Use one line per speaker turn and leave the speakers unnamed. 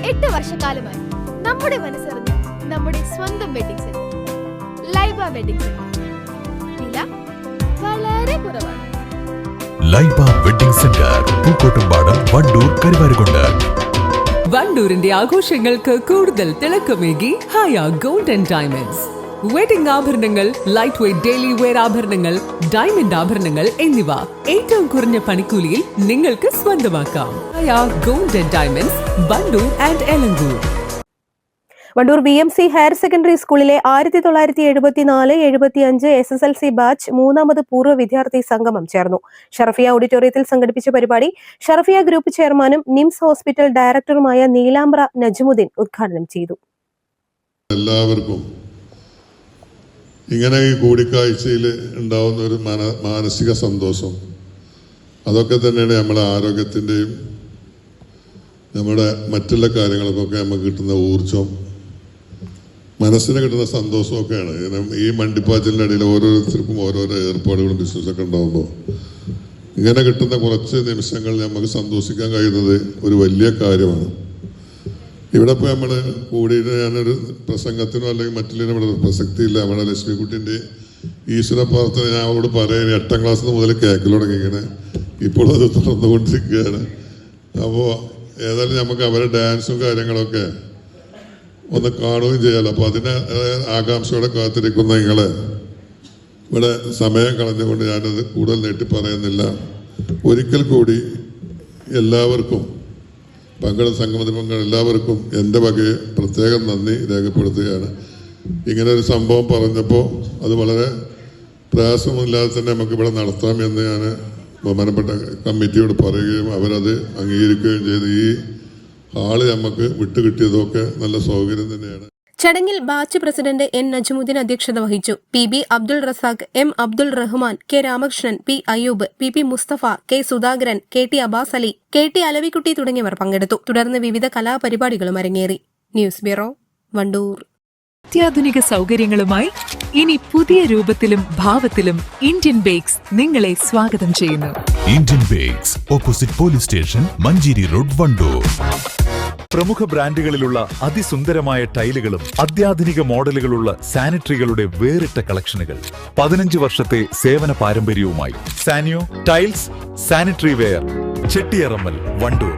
8 വർഷക്കാലമായി നമ്മുടെ മനസ്സറിഞ്ഞ് നമ്മുടെ സ്വന്തം wedding centre Laiba wedding centre. വില വളരെ കുറവാണ്.
Laiba wedding centre, Pookkottumpadam, Wandoor, Karuvarakundu.
വണ്ടൂരിന്റെ ആഘോഷങ്ങൾക്ക് കൂടുതൽ തിളക്കമേകി Haya gold and diamonds. Wedding ആഭരണങ്ങൾ, ലൈറ്റ് വെയ്റ്റ് ഡെയിലി വെയർ ആഭരണങ്ങൾ, ഡയമണ്ട് ആഭരണങ്ങൾ എന്നിവ ഏറ്റവും കുറഞ്ഞ പണിക്കൂലിയിൽ നിങ്ങൾക്ക് സ്വന്തമാക്കാം. Haya gold and diamonds, Wandoor and Elankur.
Wandoor BMC higher secondary സ്കൂളിലെ 1974-75 SSLC ബാച്ച് 3ാമത് പൂർവ്വ വിദ്യാർത്ഥി സംഗമം ചേർന്നു. ഷറഫിയ ഓഡിറ്റോറിയത്തിൽ സംഘടിപ്പിച്ച പരിപാടി ഷറഫിയ ഗ്രൂപ്പ് ചെയർമാനും നിംസ് ഹോസ്പിറ്റൽ ഡയറക്ടറുമായ നീലാംബ്ര നജ്മുദ്ദീൻ ഉദ്ഘാടനം ചെയ്തു.
എല്ലാവർക്കും ഇങ്ങനെ ഈ കൂടിക്കാഴ്ചയിൽ ഉണ്ടാവുന്ന ഒരു മാനസിക സന്തോഷം, അതൊക്കെ തന്നെയാണ് നമ്മുടെ ആരോഗ്യത്തിൻ്റെയും നമ്മുടെ മറ്റുള്ള കാര്യങ്ങൾക്കൊക്കെ നമുക്ക് കിട്ടുന്ന ഊർജം, മനസ്സിന് കിട്ടുന്ന സന്തോഷമൊക്കെയാണ്. ഈ മണ്ടിപ്പാച്ചിലിൻ്റെ ഇടയിൽ ഓരോരുത്തർക്കും ഓരോരോ ഏർപ്പാടുകളും ബിസിനസ്സൊക്കെ ഉണ്ടാകുമ്പോൾ ഇങ്ങനെ കിട്ടുന്ന കുറച്ച് നിമിഷങ്ങൾ നമുക്ക് സന്തോഷിക്കാൻ കഴിയുന്നത് ഒരു വലിയ കാര്യമാണ്. ഇവിടെ ഇപ്പോൾ നമ്മൾ കൂടിയിട്ട് ഞാനൊരു പ്രസംഗത്തിനോ അല്ലെങ്കിൽ മറ്റുള്ള നമ്മുടെ പ്രസക്തിയില്ല. നമ്മുടെ ലക്ഷ്മിക്കുട്ടിൻ്റെ ഈശ്വര പ്രാർത്ഥന ഞാൻ അവരോട് പറയാൻ 8ാം ക്ലാസ് മുതൽ കേൾക്കൽ തുടങ്ങി. ഇങ്ങനെ ഇപ്പോൾ അത് തുറന്നുകൊണ്ടിരിക്കുകയാണ്. അപ്പോൾ ഏതായാലും നമുക്ക് അവരുടെ ഡാൻസും കാര്യങ്ങളൊക്കെ ഒന്ന് കാണുകയും ചെയ്യാമല്ലോ. അപ്പോൾ അതിനെ ആകാംക്ഷയോടെ കാത്തിരിക്കുന്ന നിങ്ങളെ ഇവിടെ സമയം കളഞ്ഞുകൊണ്ട് ഞാനത് കൂടുതൽ നീട്ടി പറയുന്നില്ല. ഒരിക്കൽ കൂടി എല്ലാവർക്കും സംഗമത്തിൽ പങ്കെടുത്ത എല്ലാവർക്കും എൻ്റെ വകയെ പ്രത്യേകം നന്ദി രേഖപ്പെടുത്തുകയാണ്. ഇങ്ങനെ ഒരു സംഭവം പറഞ്ഞപ്പോൾ അത് വളരെ പ്രയാസമില്ലാതെ തന്നെ നമുക്കിവിടെ നടത്താമെന്ന് ഞാൻ ബഹുമാനപ്പെട്ട കമ്മിറ്റിയോട് പറയുകയും അവരത് അംഗീകരിക്കുകയും ചെയ്ത് ഈ ഹാള് നമുക്ക് വിട്ടുകിട്ടിയതൊക്കെ നല്ല സൗകര്യം തന്നെയാണ്.
ചടങ്ങിൽ ബാച്ച് പ്രസിഡന്റ് N നജ്മുദ്ദീൻ അധ്യക്ഷത വഹിച്ചു. PB Abdul Razak, M Abdul Rahman, K Ramakrishnan, P Ayyub, PP Musthafa, K Sudhakaran, KT Abbas Ali, KT Alavikutty തുടങ്ങിയവർ പങ്കെടുത്തു. തുടർന്ന് വിവിധ കലാപരിപാടികളും അരങ്ങേറി. News bureau, Wandoor.
അത്യാധുനിക സൗകര്യങ്ങളുമായി ഇനി പുതിയ രൂപത്തിലും ഭാവത്തിലും ഇന്ത്യൻ ബേക്സ് നിങ്ങളെ സ്വാഗതം ചെയ്യുന്നു.
Indian bakes, opposite police station, Manjeri road, Wandoor.
പ്രമുഖ ബ്രാൻഡുകളിലുള്ള അതിസുന്ദരമായ ടൈലുകളും അത്യാധുനിക മോഡലുകളുള്ള സാനിറ്ററികളുടെ വേറിട്ട കളക്ഷനുകൾ 15 വർഷത്തെ സേവന പാരമ്പര്യവുമായി Saniyo tiles, sanitary ware, Chettiyarammal, Wandoor.